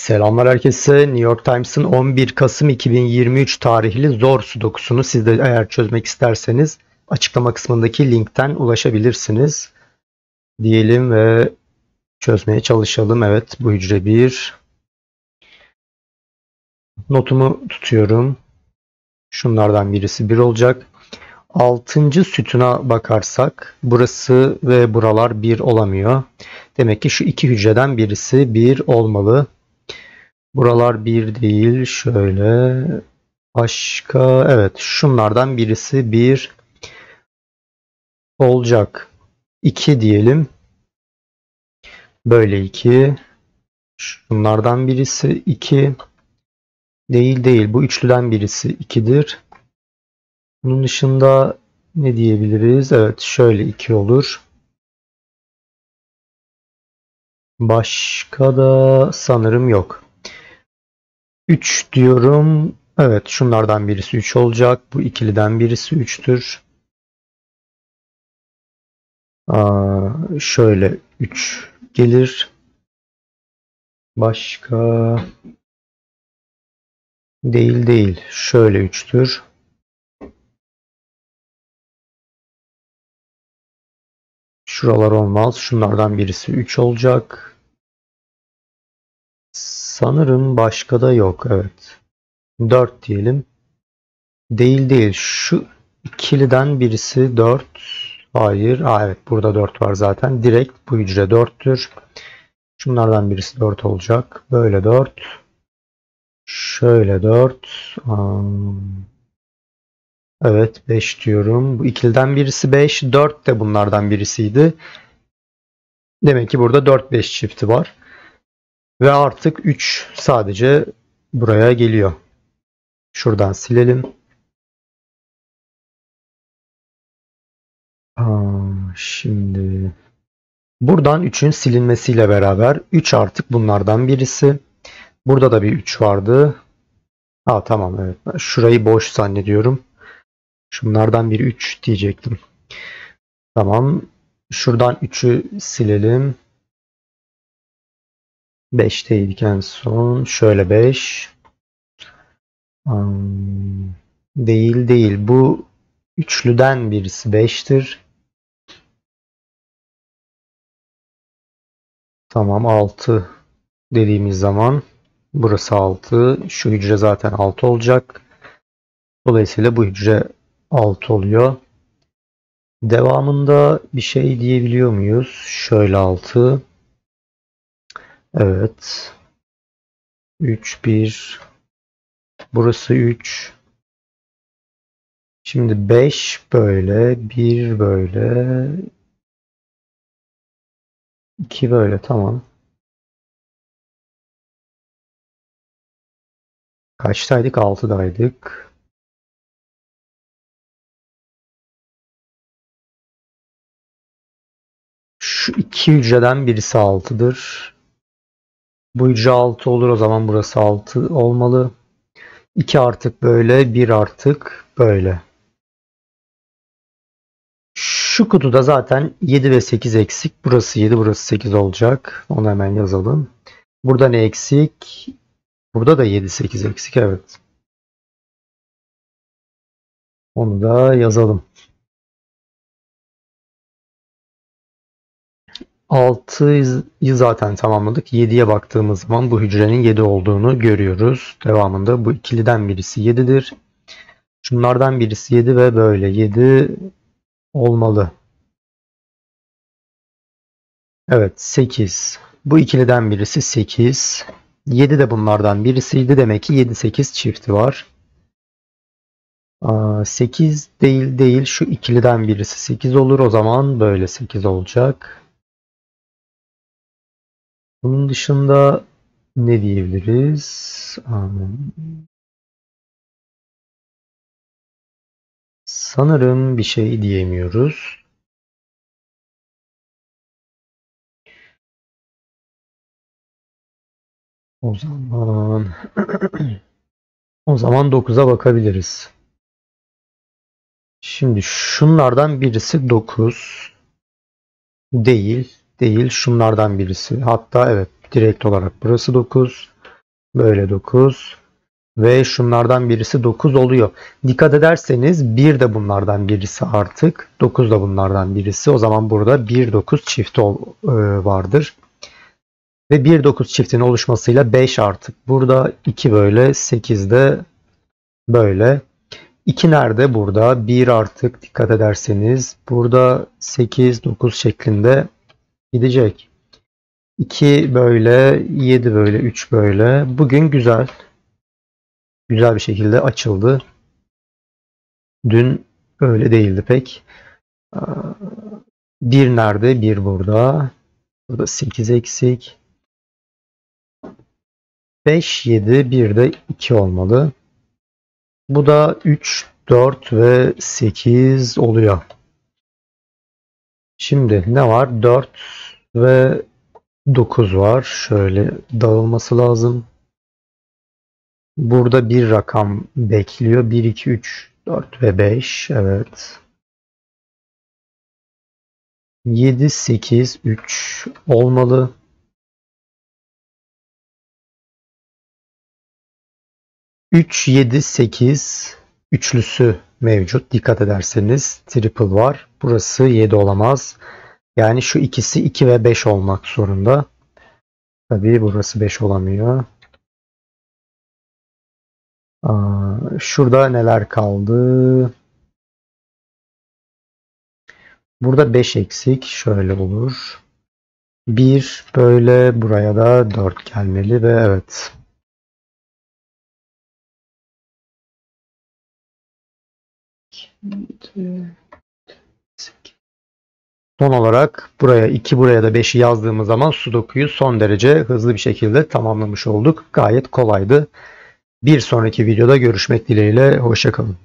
Selamlar herkese. New York Times'ın 11 Kasım 2023 tarihli zor sudokusunu siz de eğer çözmek isterseniz açıklama kısmındaki linkten ulaşabilirsiniz. Diyelim ve çözmeye çalışalım. Evet, bu hücre 1. Notumu tutuyorum. Şunlardan birisi 1 olacak. 6. sütuna bakarsak burası ve buralar 1 olamıyor. Demek ki şu iki hücreden birisi 1 olmalı. Buralar 1 değil. Şöyle. Başka. Evet. Şunlardan birisi 1 olacak. 2 diyelim. Böyle 2. Şunlardan birisi 2. Değil. Bu üçlüden birisi 2'dir. Bunun dışında ne diyebiliriz? Evet. Şöyle 2 olur. Başka da sanırım yok. 3 diyorum. Evet. Şunlardan birisi 3 olacak. Bu ikiliden birisi 3'tür. Şöyle 3 gelir. Başka değil. Şöyle 3'tür. Şuralar olmaz. Şunlardan birisi 3 olacak. Sanırım başka da yok. Evet. 4 diyelim. Değil. Şu ikiliden birisi 4. Hayır. Evet. Burada 4 var zaten. Direkt bu hücre 4'tür. Şunlardan birisi 4 olacak. Böyle 4. Şöyle 4. Evet 5 diyorum. Bu ikiliden birisi 5. 4 de bunlardan birisiydi. Demek ki burada 4-5 çifti var. Ve artık 3 sadece buraya geliyor. Şuradan silelim. Şimdi buradan 3'ün silinmesiyle beraber 3 artık bunlardan birisi. Burada da bir 3 vardı. Tamam evet. Ben şurayı boş zannediyorum. Şunlardan biri 3 diyecektim. Tamam. Şuradan 3'ü silelim. 5'teydik en son. Şöyle 5. Değil. Bu üçlüden birisi 5'tir. Tamam 6 dediğimiz zaman burası 6. Şu hücre zaten 6 olacak. Dolayısıyla bu hücre 6 oluyor. Devamında bir şey diyebiliyor muyuz? Şöyle 6. Evet. 3, 1. Burası 3. Şimdi 5 böyle. 1 böyle. 2 böyle. Tamam. Kaçtaydık? 6'daydık. Şu iki hücreden birisi 6'dır. Bu hücre 6 olur. O zaman burası 6 olmalı. 2 artık böyle. 1 artık böyle. Şu kutuda zaten 7 ve 8 eksik. Burası 7, burası 8 olacak. Onu hemen yazalım. Burada ne eksik? Burada da 7, 8 eksik. Evet. Onu da yazalım. 6'yı zaten tamamladık. 7'ye baktığımız zaman bu hücrenin 7 olduğunu görüyoruz. Devamında bu ikiliden birisi 7'dir. Şunlardan birisi 7 ve böyle 7 olmalı. Evet 8. Bu ikiliden birisi 8. 7 de bunlardan birisiydi. Demek ki 7-8 çifti var. 8 değil. Şu ikiliden birisi 8 olur. O zaman böyle 8 olacak. Bunun dışında ne diyebiliriz? Sanırım bir şey diyemiyoruz. O zaman o zaman 9'a bakabiliriz. Şimdi şunlardan birisi 9 değil. Şunlardan birisi. Hatta evet direkt olarak burası 9. Böyle 9. Ve şunlardan birisi 9 oluyor. Dikkat ederseniz 1 de bunlardan birisi artık. 9 da bunlardan birisi. O zaman burada 1-9 çifti vardır. Ve 1-9 çiftinin oluşmasıyla 5 artık. Burada 2 böyle, 8 de böyle. 2 nerede? Burada. 1 artık dikkat ederseniz. Burada 8-9 şeklinde gidecek. 2 böyle, 7 böyle, 3 böyle. Bugün güzel. Güzel bir şekilde açıldı. Dün öyle değildi pek. 1 nerede? 1 burada. Burada 8 eksik. 5, 7, 1 de 2 olmalı. Bu da 3, 4 ve 8 oluyor. Şimdi ne var? 4 ve 9 var. Şöyle dağılması lazım. Burada bir rakam bekliyor. 1, 2, 3, 4 ve 5. Evet. 7, 8, 3 olmalı. 3, 7, 8 üçlüsü mevcut. Dikkat ederseniz triple var. Burası 7 olamaz. Yani şu ikisi 2 ve 5 olmak zorunda. Tabii burası 5 olamıyor. Şurada neler kaldı? Burada 5 eksik. Şöyle olur. 1 böyle, buraya da 4 gelmeli ve evet. Son olarak buraya 2, buraya da 5'i yazdığımız zaman Sudoku'yu son derece hızlı bir şekilde tamamlamış olduk. Gayet kolaydı. Bir sonraki videoda görüşmek dileğiyle. Hoşça kalın.